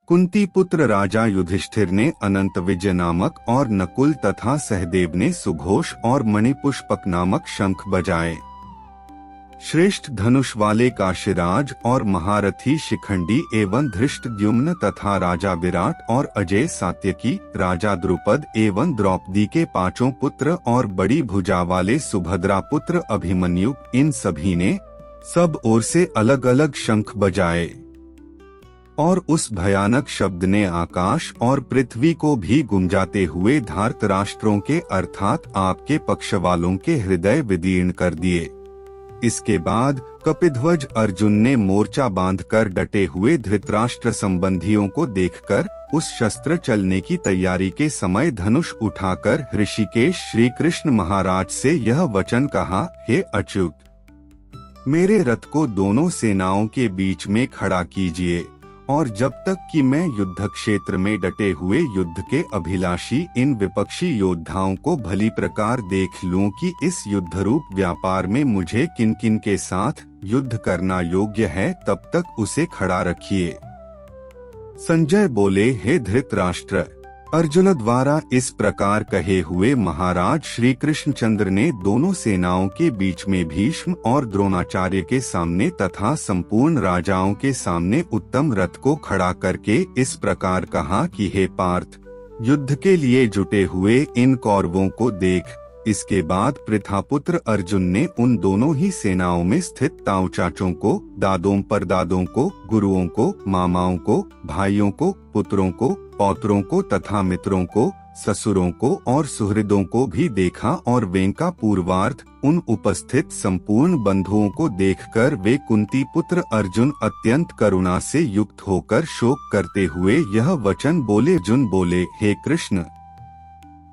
कुंती पुत्र राजा युधिष्ठिर ने अनंत विजय नामक और नकुल तथा सहदेव ने सुघोष और मणिपुष्पक नामक शंख बजाए। श्रेष्ठ धनुष वाले काशीराज और महारथी शिखंडी एवं धृष्टद्युम्न तथा राजा विराट और अजय सात्यकी, राजा द्रुपद एवं द्रौपदी के पांचों पुत्र और बड़ी भुजा वाले सुभद्रा पुत्र अभिमन्यु, इन सभी ने सब ओर से अलग अलग शंख बजाए और उस भयानक शब्द ने आकाश और पृथ्वी को भी गुंजाते हुए धार्तराष्ट्रों के अर्थात आपके पक्ष वालों के हृदय विदीर्ण कर दिए। इसके बाद कपिध्वज अर्जुन ने मोर्चा बांधकर डटे हुए धृतराष्ट्र संबंधियों को देखकर उस शस्त्र चलने की तैयारी के समय धनुष उठाकर ऋषिकेश श्री कृष्ण महाराज से यह वचन कहा, हे अच्युत, मेरे रथ को दोनों सेनाओं के बीच में खड़ा कीजिए और जब तक कि मैं युद्ध क्षेत्र में डटे हुए युद्ध के अभिलाषी इन विपक्षी योद्धाओं को भली प्रकार देख लूं कि इस युद्ध रूप व्यापार में मुझे किन किन के साथ युद्ध करना योग्य है, तब तक उसे खड़ा रखिए। संजय बोले, हे धृतराष्ट्र, अर्जुन द्वारा इस प्रकार कहे हुए महाराज श्री कृष्णचंद्र ने दोनों सेनाओं के बीच में भीष्म और द्रोणाचार्य के सामने तथा संपूर्ण राजाओं के सामने उत्तम रथ को खड़ा करके इस प्रकार कहा कि हे पार्थ, युद्ध के लिए जुटे हुए इन कौरवों को देख। इसके बाद प्रथापुत्र अर्जुन ने उन दोनों ही सेनाओं में स्थित ताऊ चाचों को, दादों परदादों को, गुरुओं को, मामाओं को, भाइयों को, पुत्रों को, पौत्रों को तथा मित्रों को, ससुरों को और सुहृदों को भी देखा और वेंका पूर्वार्थ उन उपस्थित संपूर्ण बंधुओं को देखकर वे कुंती पुत्र अर्जुन अत्यंत करुणा से युक्त होकर शोक करते हुए यह वचन बोले। अर्जुन बोले, हे कृष्ण,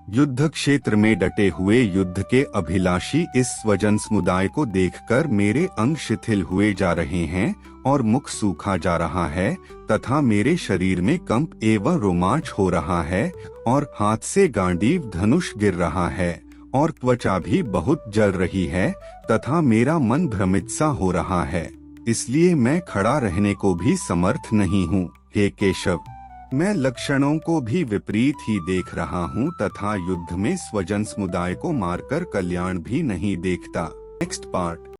युद्ध क्षेत्र में डटे हुए युद्ध के अभिलाषी इस स्वजन समुदाय को देखकर मेरे अंग शिथिल हुए जा रहे हैं और मुख सूखा जा रहा है तथा मेरे शरीर में कंप एवं रोमांच हो रहा है और हाथ से गांडीव धनुष गिर रहा है और त्वचा भी बहुत जल रही है तथा मेरा मन भ्रमित सा हो रहा है, इसलिए मैं खड़ा रहने को भी समर्थ नहीं हूँ। हे केशव, मैं लक्षणों को भी विपरीत ही देख रहा हूँ तथा युद्ध में स्वजन समुदाय को मारकर कल्याण भी नहीं देखता। Next part.